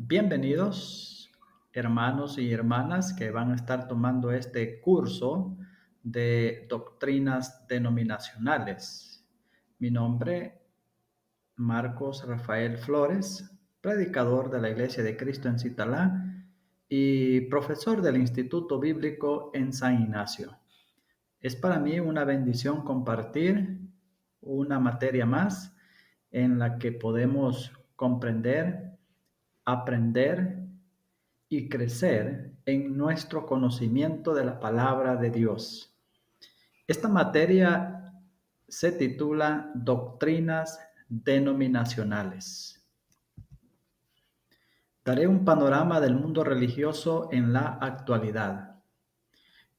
Bienvenidos, hermanos y hermanas que van a estar tomando este curso de doctrinas denominacionales. Mi nombre, Marcos Rafael Flores, predicador de la Iglesia de Cristo en Citalá y profesor del Instituto Bíblico en San Ignacio. Es para mí una bendición compartir una materia más en la que podemos comprender, aprender y crecer en nuestro conocimiento de la palabra de Dios. Esta materia se titula Doctrinas Denominacionales. Daré un panorama del mundo religioso en la actualidad.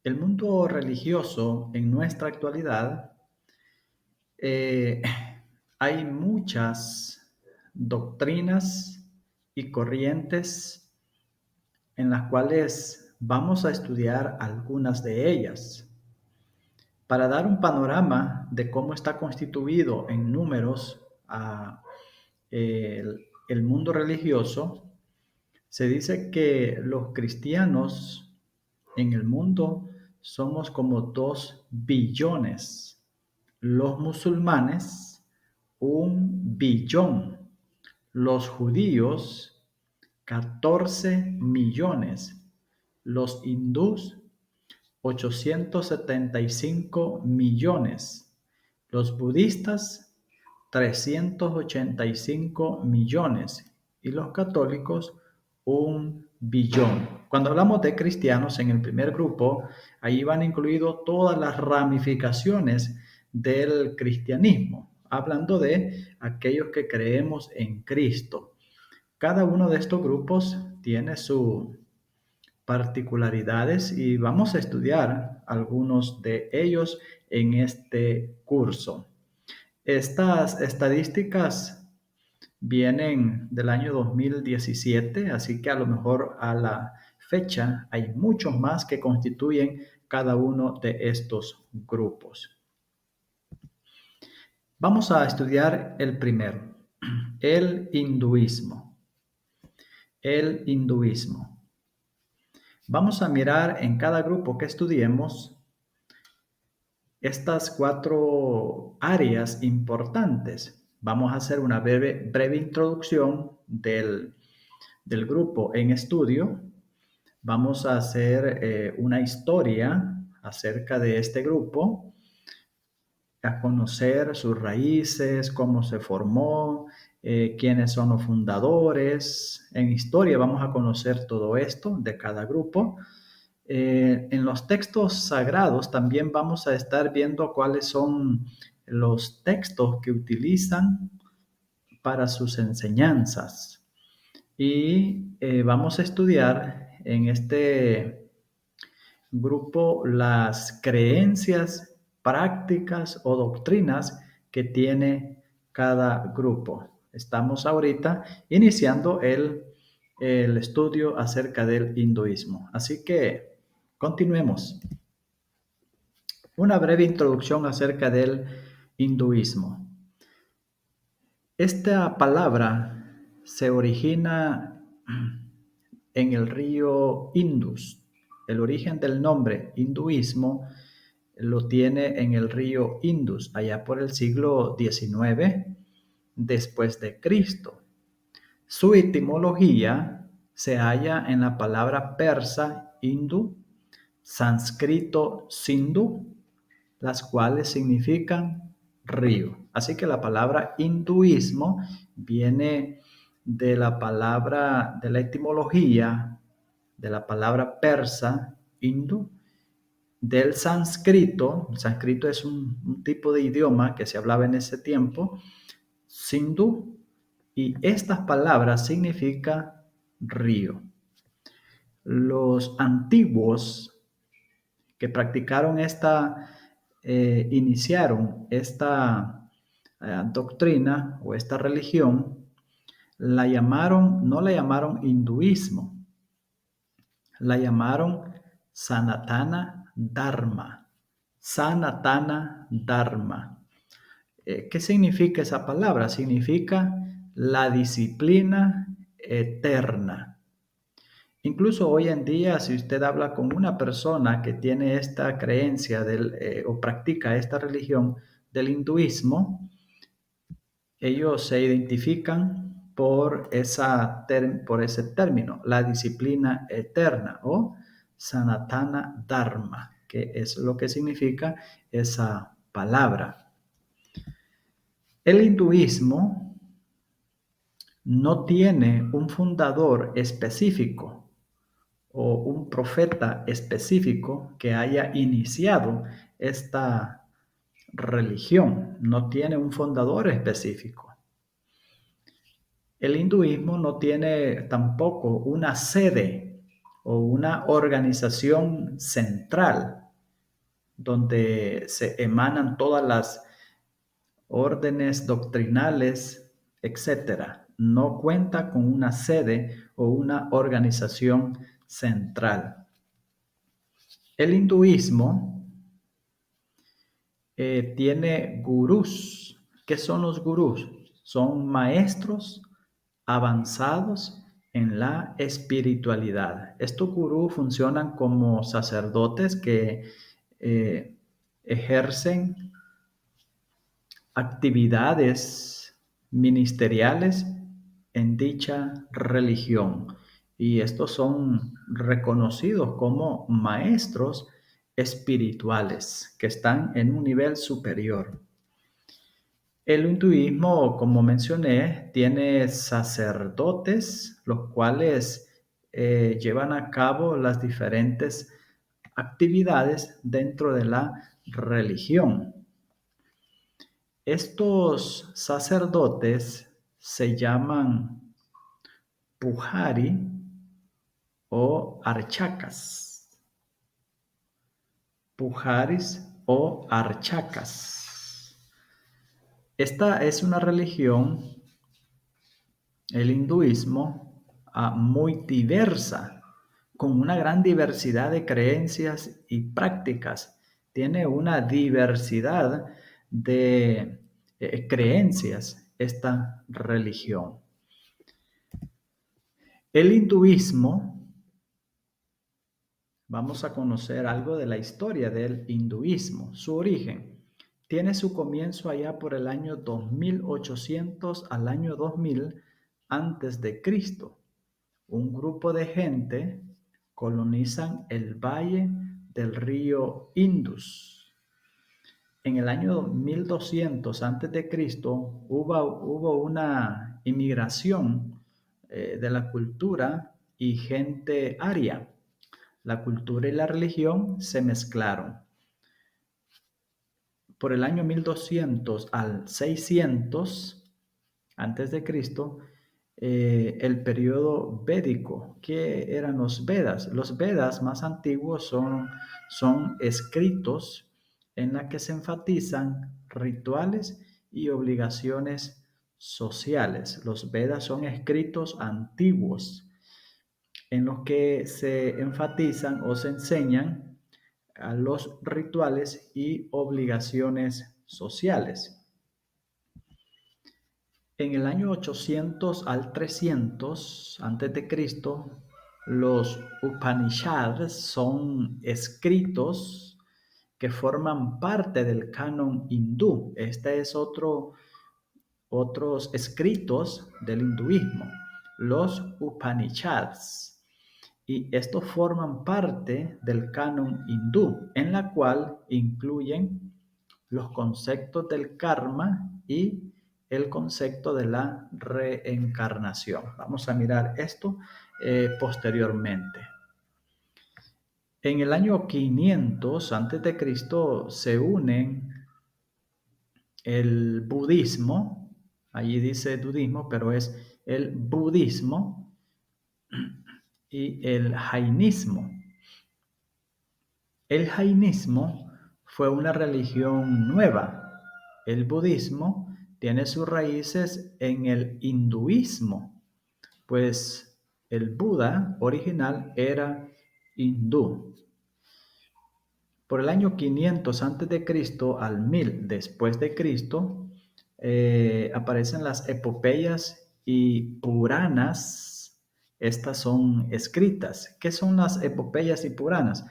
El mundo religioso en nuestra actualidad, eh, hay muchas doctrinas y corrientes en las cuales vamos a estudiar algunas de ellas. Para dar un panorama de cómo está constituido en números el mundo religioso, se dice que los cristianos en el mundo somos como 2 billones, los musulmanes 1 billón, los judíos 14 millones, los hindús 875 millones, los budistas 385 millones y los católicos 1 billón. Cuando hablamos de cristianos en el primer grupo, ahí van incluidos todas las ramificaciones del cristianismo, hablando de aquellos que creemos en Cristo. Cada uno de estos grupos tiene sus particularidades y vamos a estudiar algunos de ellos en este curso. Estas estadísticas vienen del año 2017, así que a lo mejor a la fecha hay muchos más que constituyen cada uno de estos grupos. Vamos a estudiar el primero, el hinduismo. El hinduismo. Vamos a mirar en cada grupo que estudiemos estas 4 áreas importantes. Vamos a hacer una breve introducción del grupo en estudio. Vamos a hacer una historia acerca de este grupo, a conocer sus raíces, cómo se formó, quiénes son los fundadores. En historia vamos a conocer todo esto de cada grupo. En los textos sagrados también vamos a estar viendo cuáles son los textos que utilizan para sus enseñanzas. Y vamos a estudiar en este grupo las creencias, prácticas o doctrinas que tiene cada grupo. Estamos ahorita iniciando el estudio acerca del hinduismo. Así que continuemos. Una breve introducción acerca del hinduismo. Esta palabra se origina en el río Indus. El origen del nombre hinduismo lo tiene en el río Indus, allá por el siglo XIX después de Cristo. Su etimología se halla en la palabra persa hindu, sánscrito sindhu, las cuales significan río. Así que la palabra hinduismo viene de la palabra, de la etimología de la palabra persa, hindu, del sánscrito. El sánscrito es un tipo de idioma que se hablaba en ese tiempo, sindhu, y estas palabras significan río. Los antiguos que practicaron iniciaron esta doctrina o esta religión, no la llamaron hinduismo, la llamaron Sanatana Dharma. Sanatana Dharma. ¿Qué significa esa palabra? Significa la disciplina eterna. Incluso hoy en día, si usted habla con una persona que tiene esta creencia o practica esta religión del hinduismo, ellos se identifican por ese término, la disciplina eterna o Sanatana Dharma, que es lo que significa esa palabra. El hinduismo no tiene un fundador específico o un profeta específico que haya iniciado esta religión, no tiene un fundador específico. El hinduismo no tiene tampoco una sede o una organización central donde se emanan todas las órdenes doctrinales, etcétera. No cuenta con una sede o una organización central. El hinduismo tiene gurús. ¿Qué son los gurús? Son maestros avanzados en la espiritualidad. Estos gurús funcionan como sacerdotes que ejercen actividades ministeriales en dicha religión. Y estos son reconocidos como maestros espirituales que están en un nivel superior. El hinduismo, como mencioné, tiene sacerdotes, los cuales llevan a cabo las diferentes actividades dentro de la religión. Estos sacerdotes se llaman pujari o archakas. Pujaris o archakas. Esta es una religión, el hinduismo, muy diversa, con una gran diversidad de creencias y prácticas. Tiene una diversidad de creencias esta religión. El hinduismo, vamos a conocer algo de la historia del hinduismo, su origen. Tiene su comienzo allá por el año 2800 al año 2000 antes de Cristo. Un grupo de gente colonizan el valle del río Indus. En el año 1200 antes de Cristo hubo una inmigración de la cultura y gente aria. La cultura y la religión se mezclaron. Por el año 1200 al 600 antes de Cristo, el periodo védico. ¿Qué eran los Vedas? Los Vedas más antiguos son escritos en los que se enfatizan rituales y obligaciones sociales. Los Vedas son escritos antiguos en los que se enfatizan o se enseñan a los rituales y obligaciones sociales. En el año 800 al 300 antes de Cristo, los Upanishads son escritos que forman parte del canon hindú. Este es otros escritos del hinduismo, los Upanishads. Y estos forman parte del canon hindú, en la cual incluyen los conceptos del karma y el concepto de la reencarnación. Vamos a mirar esto posteriormente. En el año 500 antes de Cristo se unen el budismo, allí dice budismo, pero es el budismo y el jainismo. El jainismo fue una religión nueva. El budismo tiene sus raíces en el hinduismo, pues el Buda original era hindú. Por el año 500 a.C. al 1000 después de Cristo, aparecen las epopeyas y puranas estas son escritas. ¿Qué son las epopeyas y Puranas?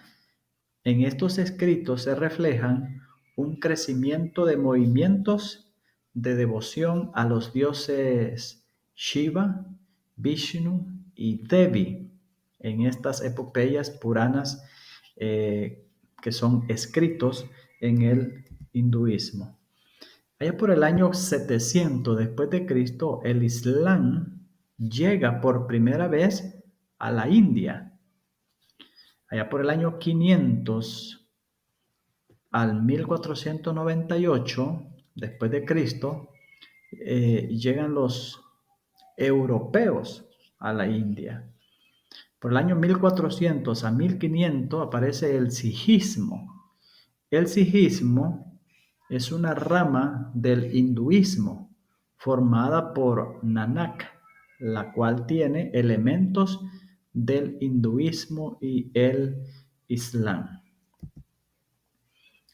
En estos escritos se reflejan un crecimiento de movimientos de devoción a los dioses Shiva, Vishnu y Devi. En estas epopeyas Puranas que son escritos en el hinduismo. Allá por el año 700 después de Cristo, el Islam llega por primera vez a la India. Allá por el año 500 al 1498 después de Cristo, llegan los europeos a la India. Por el año 1400 a 1500 aparece el sijismo. El sijismo es una rama del hinduismo formada por Nanak, la cual tiene elementos del hinduismo y el islam.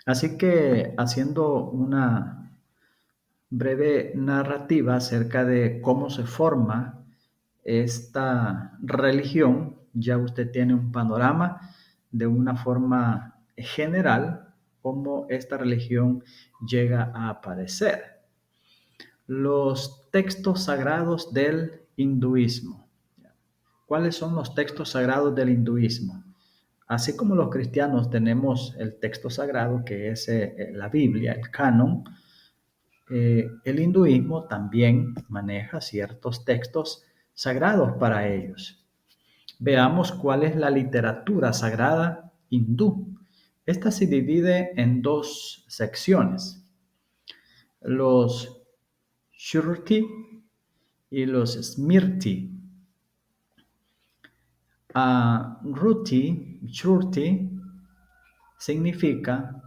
Así que haciendo una breve narrativa acerca de cómo se forma esta religión, ya usted tiene un panorama de una forma general cómo esta religión llega a aparecer. Los textos sagrados del hinduismo. ¿Cuáles son los textos sagrados del hinduismo? Así como los cristianos tenemos el texto sagrado que es la Biblia, el canon, el hinduismo también maneja ciertos textos sagrados para ellos. Veamos cuál es la literatura sagrada hindú. Esta se divide en dos secciones, los Shruti y los Smriti. Shruti significa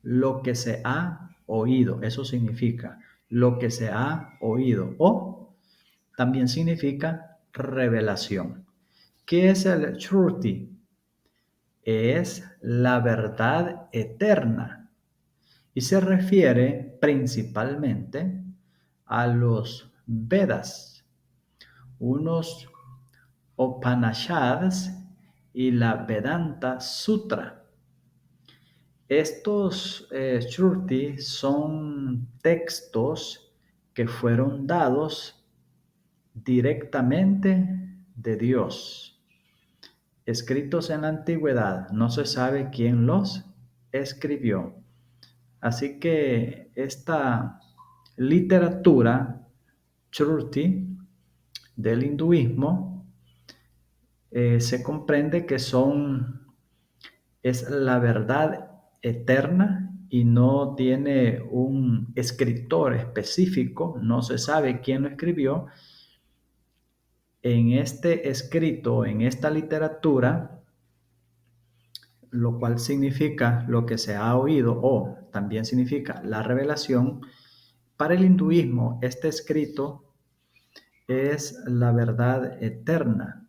lo que se ha oído, eso significa lo que se ha oído, o también significa revelación. ¿Qué es el Shruti? Es la verdad eterna y se refiere principalmente a los Vedas, unos Upanishads y la Vedanta Sutra. Estos Shruti son textos que fueron dados directamente de Dios, escritos en la antigüedad. No se sabe quién los escribió. Así que esta literatura Shruti del hinduismo se comprende que es la verdad eterna y no tiene un escritor específico, no se sabe quién lo escribió. En este escrito, en esta literatura, lo cual significa lo que se ha oído o también significa la revelación, para el hinduismo este escrito es la verdad eterna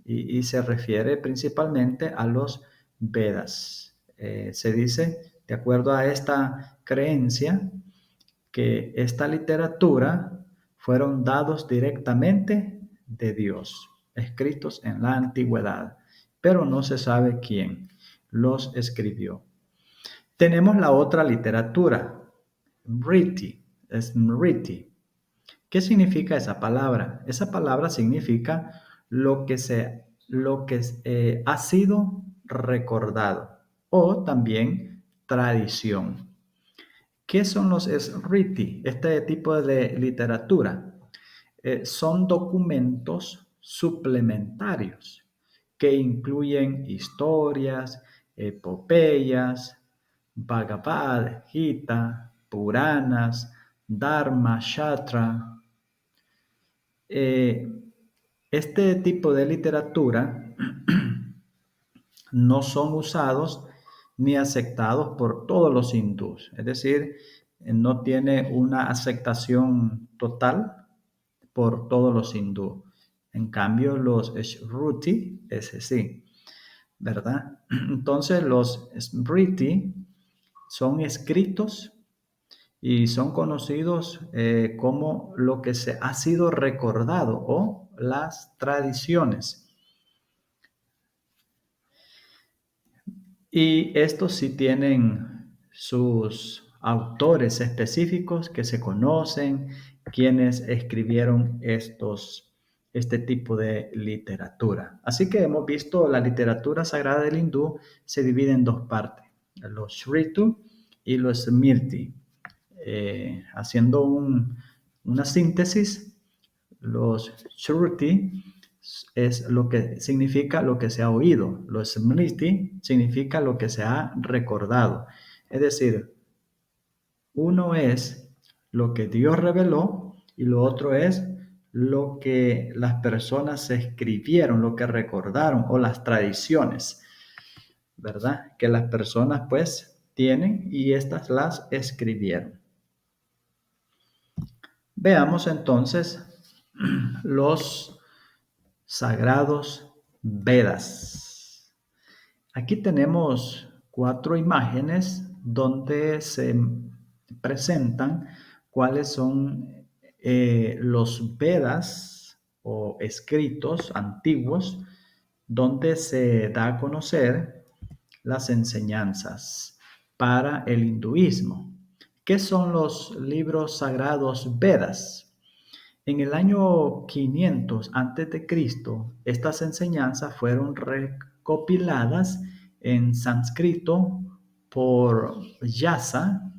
y se refiere principalmente a los Vedas. Se dice, de acuerdo a esta creencia, que esta literatura fueron dados directamente de Dios, escritos en la antigüedad, pero no se sabe quién los escribió. Tenemos la otra literatura, Smriti. ¿Qué significa esa palabra? Esa palabra significa lo que ha sido recordado o también tradición. ¿Qué son los Smriti? Este tipo de literatura son documentos suplementarios que incluyen historias, epopeyas, Bhagavad Gita, Puranas, Dharma, Shastra. Este tipo de literatura no son usados ni aceptados por todos los hindúes, es decir, no tiene una aceptación total por todos los hindúes. En cambio, los Shruti, ese sí, ¿verdad? Entonces, los Smriti son escritos y son conocidos como lo que se ha sido recordado o las tradiciones. Y estos sí tienen sus autores específicos que se conocen, quienes escribieron este tipo de literatura. Así que hemos visto la literatura sagrada del hindú se divide en dos partes, los Shritu y los Smriti. Haciendo una síntesis, los Shruti es lo que significa lo que se ha oído. Los Smriti significa lo que se ha recordado. Es decir, uno es lo que Dios reveló y lo otro es lo que las personas escribieron, lo que recordaron o las tradiciones, ¿verdad? Que las personas pues tienen y estas las escribieron. Veamos entonces los sagrados Vedas. Aquí tenemos 4 imágenes donde se presentan cuáles son los Vedas o escritos antiguos donde se da a conocer las enseñanzas para el hinduismo. ¿Qué son los libros sagrados Vedas? En el año 500 a.C., estas enseñanzas fueron recopiladas en sánscrito por Vyasa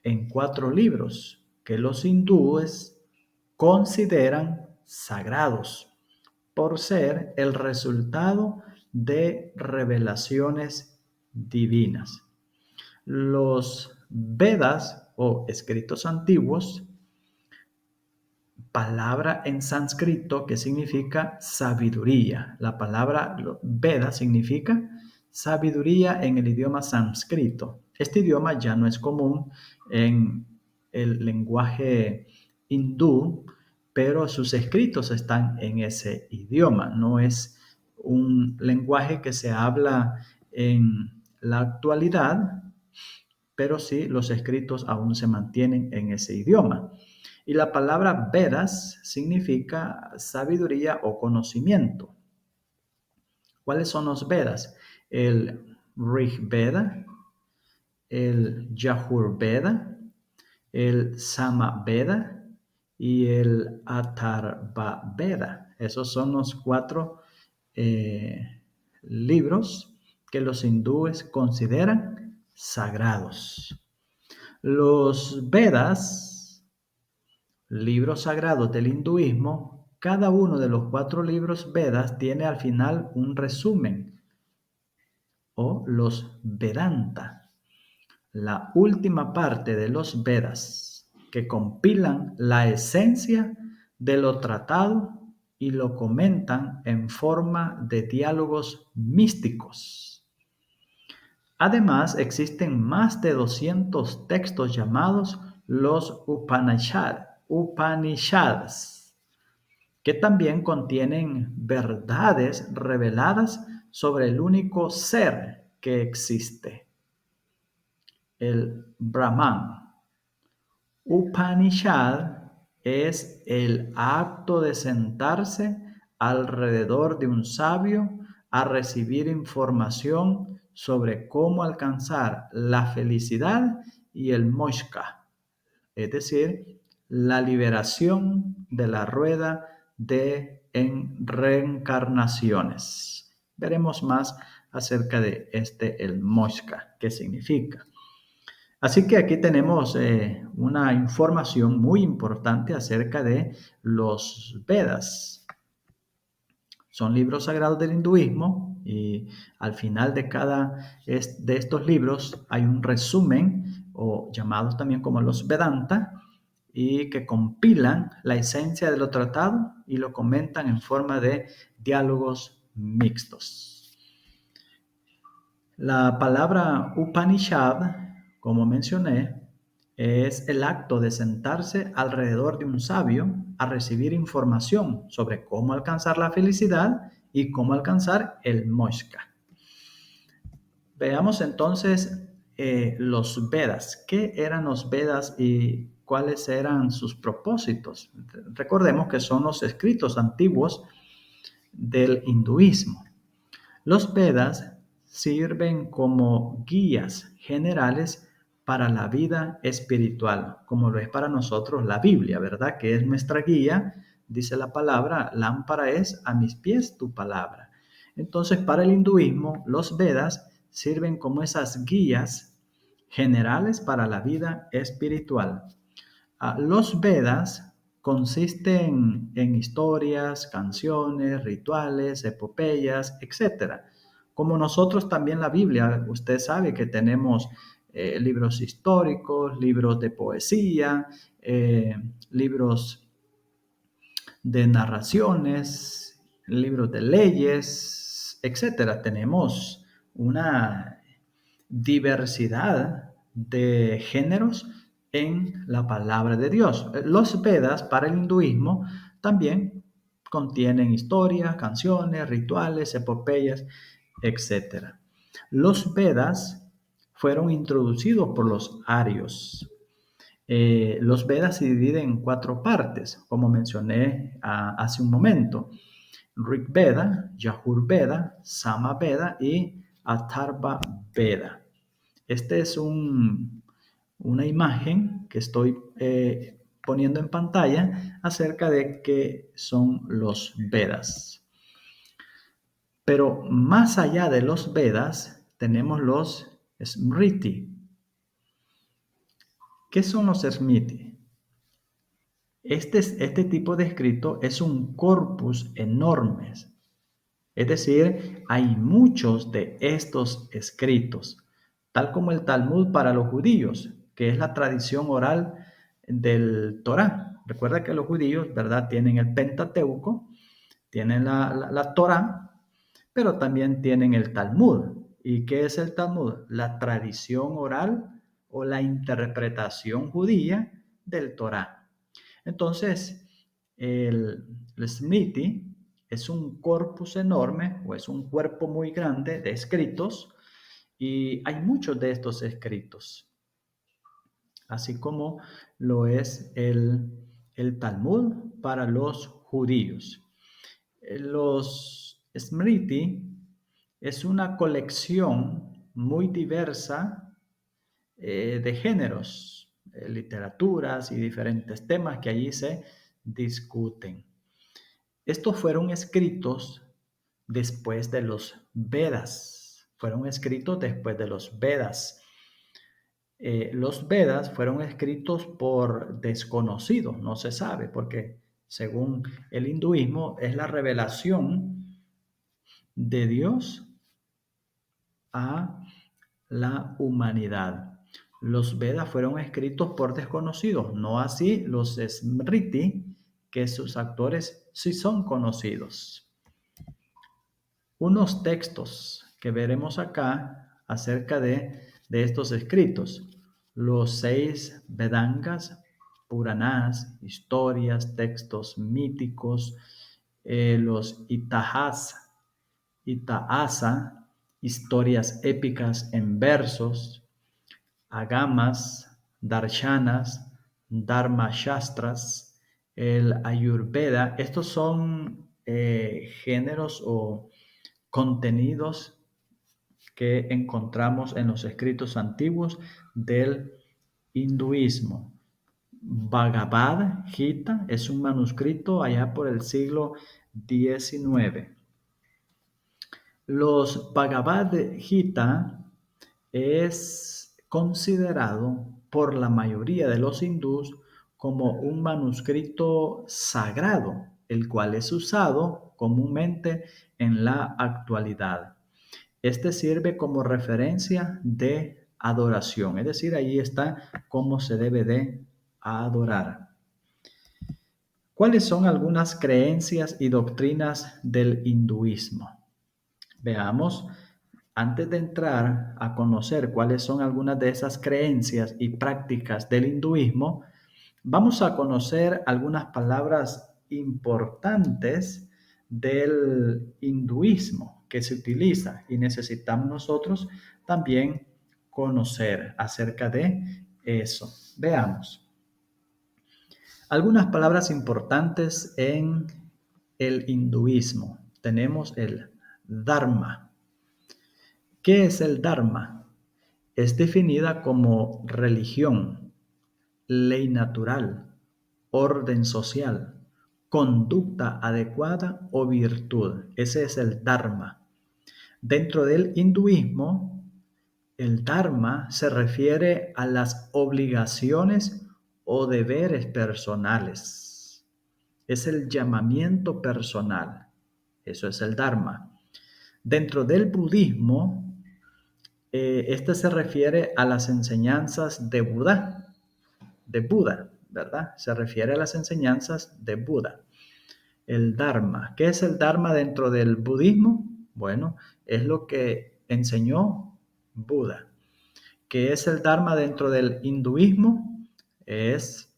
en 4 libros que los hindúes consideran sagrados por ser el resultado de revelaciones divinas. Los Vedas o escritos antiguos, palabra en sánscrito que significa sabiduría. La palabra Veda significa sabiduría en el idioma sánscrito. Este idioma ya no es común en el lenguaje hindú, pero sus escritos están en ese idioma. No es un lenguaje que se habla en la actualidad, pero sí los escritos aún se mantienen en ese idioma. Y la palabra Vedas significa sabiduría o conocimiento. ¿Cuáles son los Vedas? El Rig Veda, el Yajur Veda, el Sama Veda y el Atharva Veda. Esos son los 4 libros que los hindúes consideran sagrados. Los Vedas, libros sagrados del hinduismo, cada uno de los 4 libros Vedas tiene al final un resumen o los Vedanta, la última parte de los Vedas que compilan la esencia de lo tratado y lo comentan en forma de diálogos místicos. Además, existen más de 200 textos llamados los Upanishads, que también contienen verdades reveladas sobre el único ser que existe, el Brahman. Upanishad es el acto de sentarse alrededor de un sabio a recibir información sobre cómo alcanzar la felicidad y el moksha, es decir, la liberación de la rueda de reencarnaciones. Veremos más acerca de el moksha, qué significa. Así que aquí tenemos una información muy importante acerca de los Vedas. Son libros sagrados del hinduismo y al final de cada de estos libros hay un resumen o llamados también como los Vedanta y que compilan la esencia de lo tratado y lo comentan en forma de diálogos mixtos. La palabra Upanishad, como mencioné, es el acto de sentarse alrededor de un sabio a recibir información sobre cómo alcanzar la felicidad y cómo alcanzar el moksha. Veamos entonces los Vedas. ¿Qué eran los Vedas y cuáles eran sus propósitos? Recordemos que son los escritos antiguos del hinduismo. Los Vedas sirven como guías generales para la vida espiritual, como lo es para nosotros la Biblia, ¿verdad? Que es nuestra guía, dice la palabra, lámpara es a mis pies tu palabra. Entonces, para el hinduismo, los Vedas sirven como esas guías generales para la vida espiritual. Los Vedas consisten en historias, canciones, rituales, epopeyas, etcétera. Como nosotros también la Biblia, usted sabe que tenemos libros históricos, libros de poesía, eh, libros de narraciones, libros de leyes, etcétera. Tenemos una diversidad de géneros en la palabra de Dios. Los Vedas para el hinduismo también contienen historias, canciones, rituales, epopeyas, etcétera. Los Vedas fueron introducidos por los arios. Los Vedas se dividen en 4 partes, como mencioné hace un momento. Rig Veda, Yajur Veda, Sama Veda y Atharva Veda. Esta es una imagen que estoy poniendo en pantalla acerca de qué son los Vedas. Pero más allá de los Vedas tenemos los Smriti. ¿Qué son los Smriti? Este tipo de escrito es un corpus enorme. Es decir, hay muchos de estos escritos, tal como el Talmud para los judíos, que es la tradición oral del Torá. Recuerda que los judíos, ¿verdad?, tienen el Pentateuco, tienen la Torá, pero también tienen el Talmud. ¿Y qué es el Talmud? La tradición oral o la interpretación judía del Torá. Entonces, el Smriti es un corpus enorme o es un cuerpo muy grande de escritos y hay muchos de estos escritos, así como lo es el Talmud para los judíos. Los Smriti es una colección muy diversa de géneros, literaturas y diferentes temas que allí se discuten. Estos fueron escritos después de los Vedas. Fueron escritos después de los Vedas. Los Vedas fueron escritos por desconocidos, no se sabe, porque según el hinduismo es la revelación de Dios a la humanidad. Los Vedas fueron escritos por desconocidos, no así los Smriti, que sus autores sí son conocidos. Unos textos que veremos acá acerca de estos escritos. Los 6 Vedangas, Puranas, historias, textos míticos, los Itahasa, historias épicas en versos, agamas, darshanas, dharmashastras, el ayurveda. Estos son géneros o contenidos que encontramos en los escritos antiguos del hinduismo. Bhagavad Gita es un manuscrito allá por el siglo XIX. Los Bhagavad Gita es considerado por la mayoría de los hindús como un manuscrito sagrado, el cual es usado comúnmente en la actualidad. Este sirve como referencia de adoración, es decir, ahí está cómo se debe de adorar. ¿Cuáles son algunas creencias y doctrinas del hinduismo? Veamos, antes de entrar a conocer cuáles son algunas de esas creencias y prácticas del hinduismo, vamos a conocer algunas palabras importantes del hinduismo que se utiliza y necesitamos nosotros también conocer acerca de eso. Veamos. Algunas palabras importantes en el hinduismo. Tenemos el Dharma. ¿Qué es el Dharma? Es definida como religión, ley natural, orden social, conducta adecuada o virtud. Ese es el Dharma. Dentro del hinduismo, el Dharma se refiere a las obligaciones o deberes personales. Es el llamamiento personal. Eso es el Dharma. Dentro del budismo, este se refiere a las enseñanzas de Buda, ¿verdad? Se refiere a las enseñanzas de Buda. El Dharma. ¿Qué es el Dharma dentro del budismo? Bueno, es lo que enseñó Buda. ¿Qué es el Dharma dentro del hinduismo? Es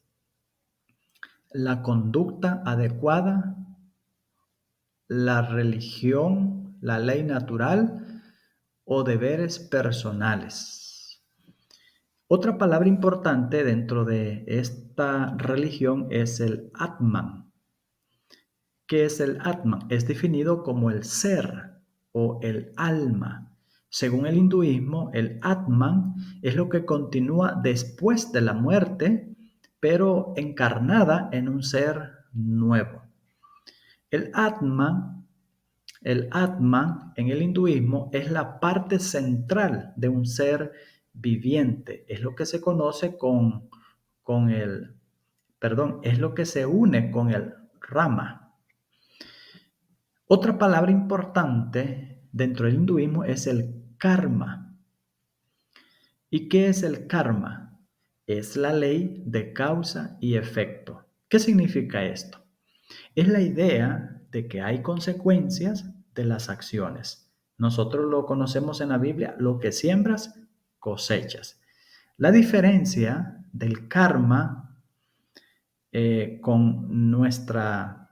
la conducta adecuada, la religión, la ley natural o deberes personales. Otra palabra importante dentro de esta religión es el Atman. ¿Qué es el Atman? Es definido como el ser o el alma. Según el hinduismo, el Atman es lo que continúa después de la muerte, pero encarnada en un ser nuevo. El Atman, el Atman en el hinduismo es la parte central de un ser viviente. Es lo que se conoce es lo que se une con el Rama. Otra palabra importante dentro del hinduismo es el karma. ¿Y qué es el karma? Es la ley de causa y efecto. ¿Qué significa esto? Es la idea de que hay consecuencias de las acciones. Nosotros lo conocemos en la Biblia, lo que siembras, cosechas. La diferencia del karma con nuestra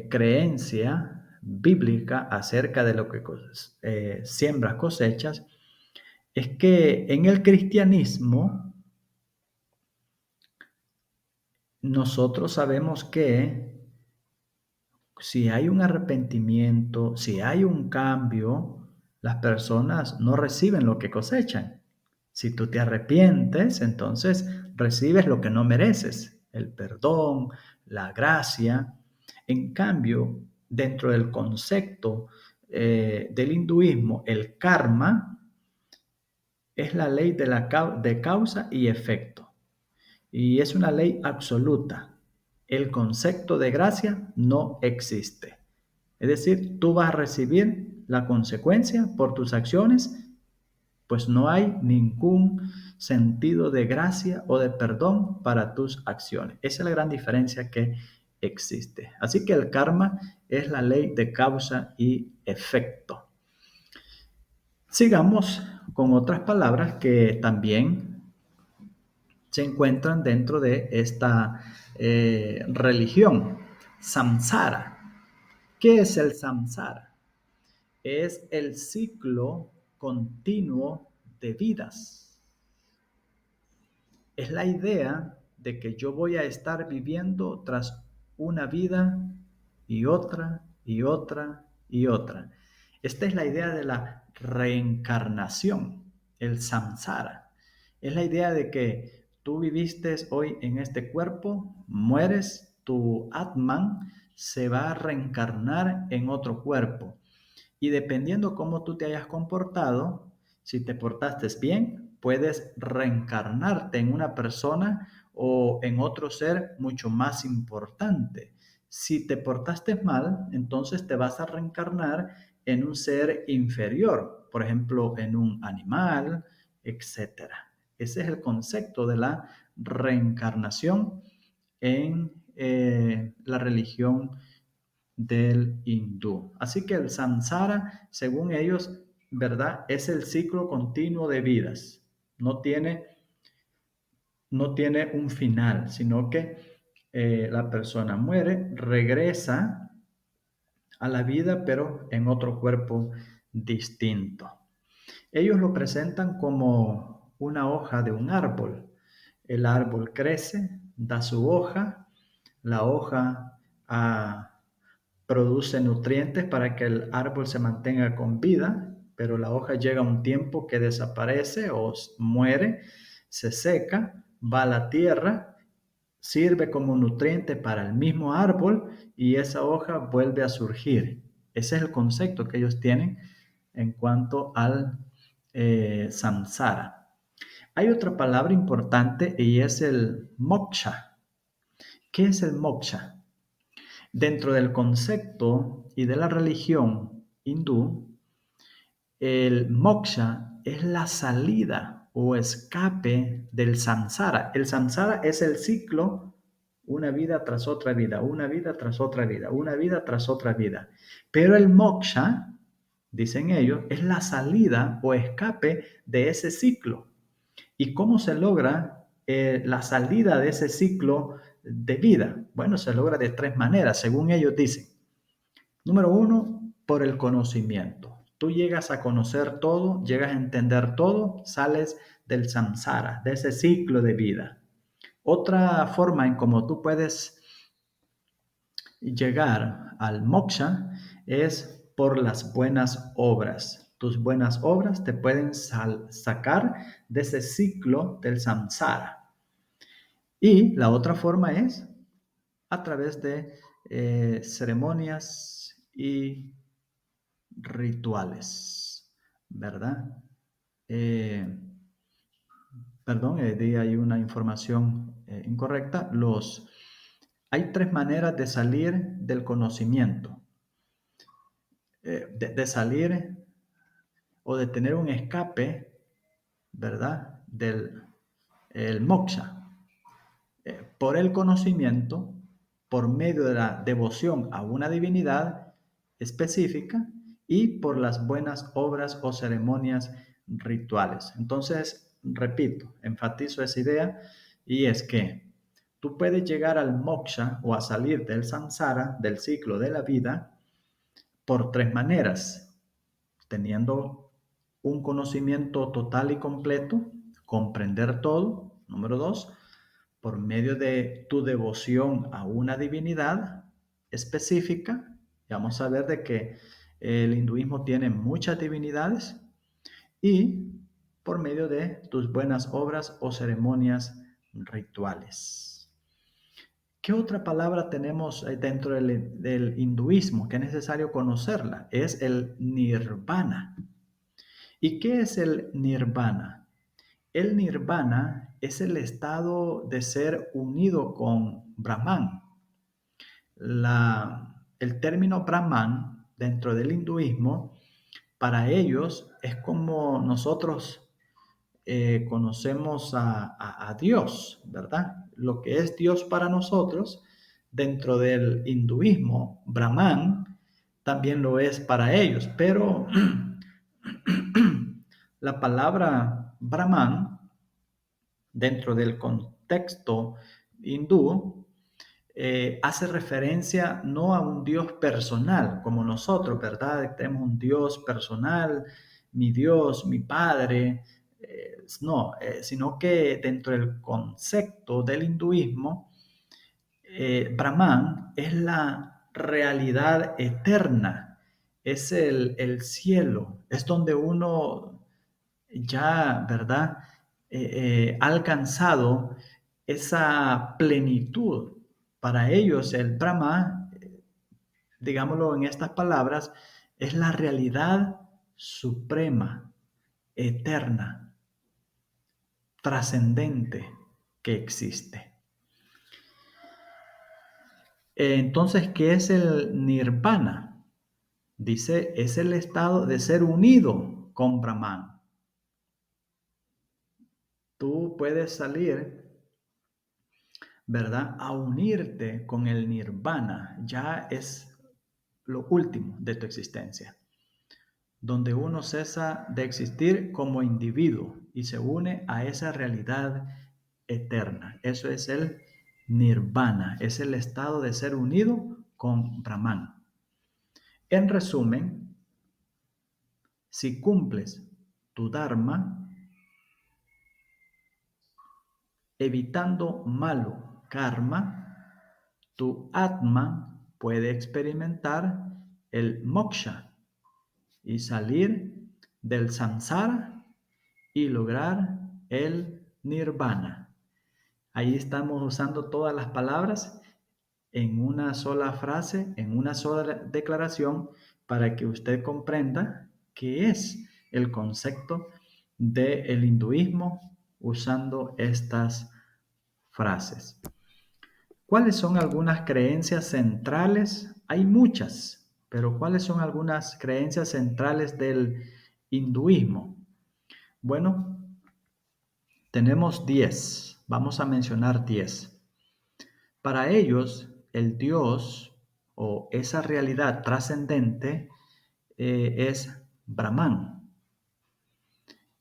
creencia bíblica acerca de lo que siembras, cosechas, es que en el cristianismo nosotros sabemos que si hay un arrepentimiento, si hay un cambio, las personas no reciben lo que cosechan. Si tú te arrepientes, entonces recibes lo que no mereces, el perdón, la gracia. En cambio, dentro del concepto del hinduismo, el karma es la ley de causa y efecto. Y es una ley absoluta. El concepto de gracia no existe. Es decir, tú vas a recibir la consecuencia por tus acciones, pues no hay ningún sentido de gracia o de perdón para tus acciones. Esa es la gran diferencia que existe. Así que el karma es la ley de causa y efecto. Sigamos con otras palabras que también se encuentran dentro de esta religión. Samsara. ¿Qué es el samsara? Es el ciclo continuo de vidas. Es la idea de que yo voy a estar viviendo tras una vida y otra y otra y otra. Esta es la idea de la reencarnación, el samsara. Es la idea de que tú viviste hoy en este cuerpo, mueres, tu Atman se va a reencarnar en otro cuerpo. Y dependiendo cómo tú te hayas comportado, si te portaste bien, puedes reencarnarte en una persona o en otro ser mucho más importante. Si te portaste mal, entonces te vas a reencarnar en un ser inferior, por ejemplo, en un animal, etcétera. Ese es el concepto de la reencarnación en la religión del hindú. Así que el samsara, según ellos, ¿verdad? Es el ciclo continuo de vidas. No tiene, no tiene un final, sino que la persona muere, regresa a la vida, pero en otro cuerpo distinto. Ellos lo presentan como una hoja de un árbol. El árbol crece, da su hoja, la hoja produce nutrientes para que el árbol se mantenga con vida, pero la hoja llega a un tiempo que desaparece o muere, se seca, va a la tierra, sirve como nutriente para el mismo árbol y esa hoja vuelve a surgir. Ese es el concepto que ellos tienen en cuanto al samsara. Hay otra palabra importante y es el moksha. ¿Qué es el moksha? Dentro del concepto y de la religión hindú, el moksha es la salida o escape del samsara. El samsara es el ciclo, una vida tras otra vida, una vida tras otra vida, una vida tras otra vida. Pero el moksha, dicen ellos, es la salida o escape de ese ciclo. ¿Y cómo se logra la salida de ese ciclo de vida? Bueno, se logra de tres maneras, según ellos dicen. Número uno, por el conocimiento. Tú llegas a conocer todo, llegas a entender todo, sales del samsara, de ese ciclo de vida. Otra forma en cómo tú puedes llegar al moksha es por las buenas obras. Tus buenas obras te pueden sacar de ese ciclo del samsara. Y la otra forma es a través de ceremonias y rituales, ¿verdad? Eh, Perdón, di ahí una información incorrecta. Hay tres maneras de salir del conocimiento, de salir o de tener un escape, ¿verdad? Del el moksha. Por el conocimiento, por medio de la devoción a una divinidad específica y por las buenas obras o ceremonias rituales. Entonces, repito, enfatizo esa idea y es que tú puedes llegar al moksha o a salir del samsara, del ciclo de la vida, por tres maneras: teniendo un conocimiento total y completo, comprender todo. Número dos, por medio de tu devoción a una divinidad específica. Vamos a ver de que el hinduismo tiene muchas divinidades y por medio de tus buenas obras o ceremonias rituales. ¿Qué otra palabra tenemos dentro del hinduismo que es necesario conocerla? Es el nirvana. ¿Y qué es el nirvana? El nirvana es el estado de ser unido con Brahman. El término Brahman dentro del hinduismo, para ellos es como nosotros conocemos a Dios, ¿verdad? Lo que es Dios para nosotros, dentro del hinduismo, Brahman también lo es para ellos, pero la palabra Brahman dentro del contexto hindú hace referencia no a un Dios personal como nosotros, ¿verdad? Tenemos un Dios personal, mi Dios, mi Padre, no, sino que dentro del concepto del hinduismo, Brahman es la realidad eterna, es el cielo, es donde uno ya, ¿verdad? Ha alcanzado esa plenitud. Para ellos el Brahma, digámoslo en estas palabras, es la realidad suprema, eterna, trascendente que existe. Entonces, ¿qué es el nirvana? Dice, es el estado de ser unido con Brahman. Tú puedes salir, ¿verdad? A unirte con el nirvana, ya es lo último de tu existencia, donde uno cesa de existir como individuo y se une a esa realidad eterna. Eso es el nirvana, es el estado de ser unido con Brahman. En resumen, si cumples tu dharma, evitando malo karma, tu atma puede experimentar el moksha y salir del samsara y lograr el nirvana. Ahí estamos usando todas las palabras en una sola frase, en una sola declaración, para que usted comprenda qué es el concepto del hinduismo usando estas frases. ¿Cuáles son algunas creencias centrales? Hay muchas, pero ¿cuáles son algunas creencias centrales del hinduismo? Bueno, tenemos 10. Vamos a mencionar 10. Para ellos, el Dios o esa realidad trascendente es Brahman.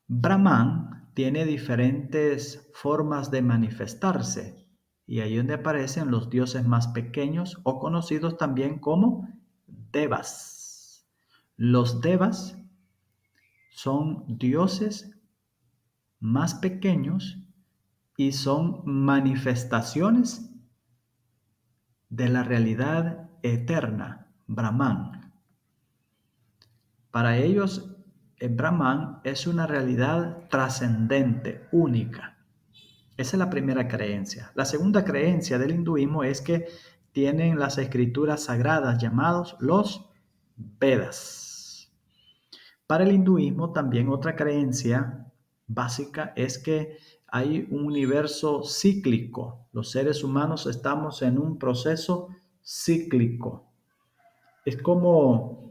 Brahman tiene diferentes formas de manifestarse y ahí donde aparecen los dioses más pequeños o conocidos también como devas. Los devas son dioses más pequeños y son manifestaciones de la realidad eterna, Brahman. Para ellos, el Brahman es una realidad trascendente, única. Esa es la primera creencia. La segunda creencia del hinduismo es que tienen las escrituras sagradas llamados los Vedas. Para el hinduismo también otra creencia básica es que hay un universo cíclico. Los seres humanos estamos en un proceso cíclico. Es como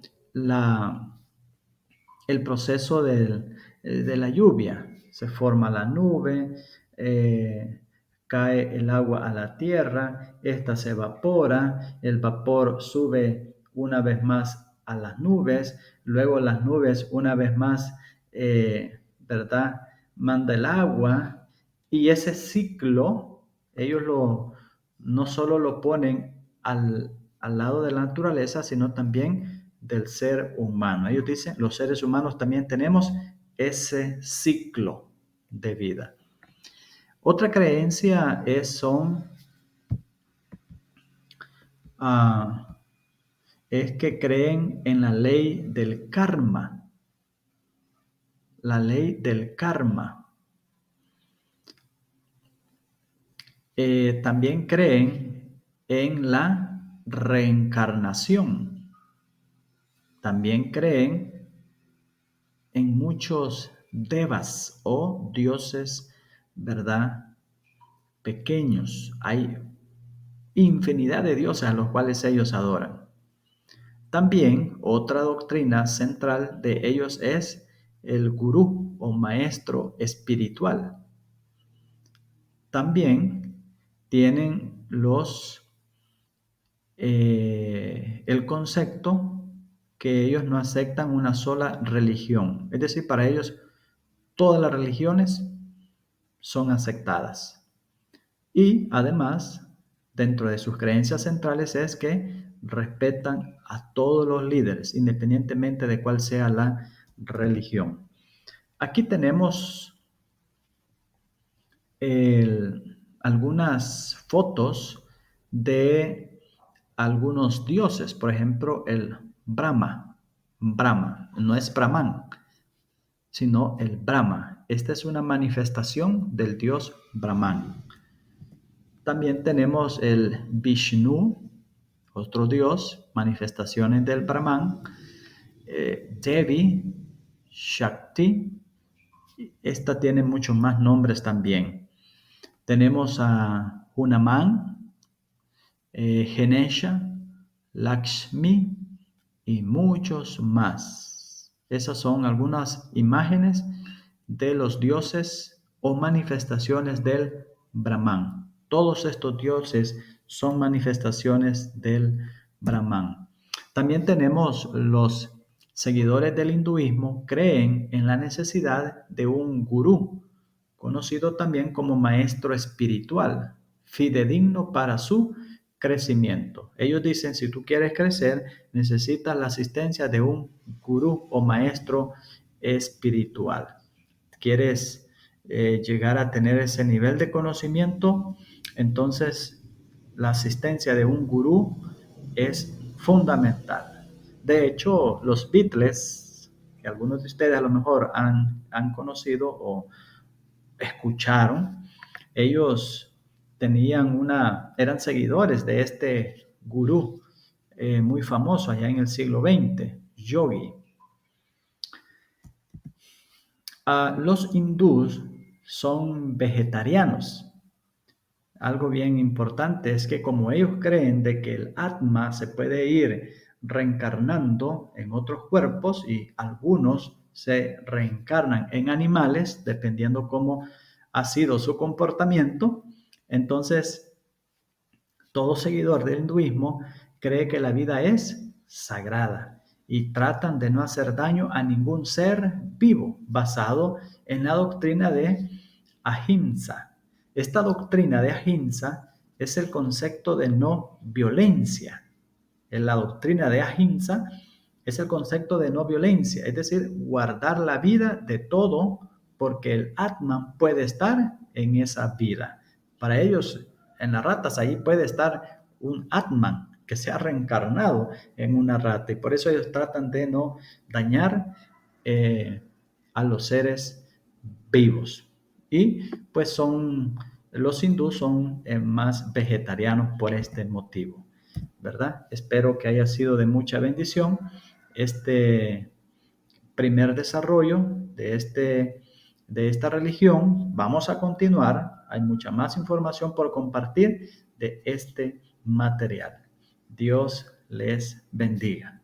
el proceso de la lluvia. Se forma la nube, cae el agua a la tierra, esta se evapora, el vapor sube una vez más a las nubes, luego las nubes una vez más, ¿verdad? Manda el agua y ese ciclo, ellos no solo lo ponen al lado de la naturaleza, sino también del ser humano. Ellos dicen, los seres humanos también tenemos ese ciclo de vida. Otra creencia es que creen en la ley del karma. La ley del karma. También creen en la reencarnación. También creen en muchos devas o dioses, ¿verdad? Pequeños. Hay infinidad de dioses a los cuales ellos adoran. También otra doctrina central de ellos es el gurú o maestro espiritual. También tienen el concepto que ellos no aceptan una sola religión. Es decir, para ellos todas las religiones son aceptadas. Y además, dentro de sus creencias centrales es que respetan a todos los líderes, independientemente de cuál sea la religión. Aquí tenemos algunas fotos de algunos dioses, por ejemplo, el Brahma. Brahma, no es Brahman, sino el Brahma. Esta es una manifestación del dios Brahman. También tenemos el Vishnu, otro dios, manifestaciones del Brahman, Devi, Shakti. Esta tiene muchos más nombres también. Tenemos a Hanuman, Ganesha, Lakshmi y muchos más. Esas son algunas imágenes de los dioses o manifestaciones del Brahman. Todos estos dioses son manifestaciones del Brahman. También tenemos los seguidores del hinduismo creen en la necesidad de un gurú, conocido también como maestro espiritual, fidedigno para su crecimiento. Ellos dicen, si tú quieres crecer, necesitas la asistencia de un gurú o maestro espiritual. ¿Quieres llegar a tener ese nivel de conocimiento? Entonces, la asistencia de un gurú es fundamental. De hecho, los Beatles, que algunos de ustedes a lo mejor han conocido o escucharon, ellos eran seguidores de este gurú muy famoso allá en el siglo XX, Yogi. Los hindús son vegetarianos. Algo bien importante es que como ellos creen de que el Atma se puede ir reencarnando en otros cuerpos y algunos se reencarnan en animales, dependiendo cómo ha sido su comportamiento, entonces todo seguidor del hinduismo cree que la vida es sagrada y tratan de no hacer daño a ningún ser vivo, basado en la doctrina de Ahimsa. Esta doctrina de Ahimsa es el concepto de no violencia. En la doctrina de Ahimsa es el concepto de no violencia, es decir, guardar la vida de todo porque el Atman puede estar en esa vida. Para ellos, en las ratas, ahí puede estar un Atman que se ha reencarnado en una rata y por eso ellos tratan de no dañar a los seres vivos. Y pues los hindús son más vegetarianos por este motivo, ¿verdad? Espero que haya sido de mucha bendición este primer desarrollo de esta religión. Vamos a continuar, hay mucha más información por compartir de este material. Dios les bendiga.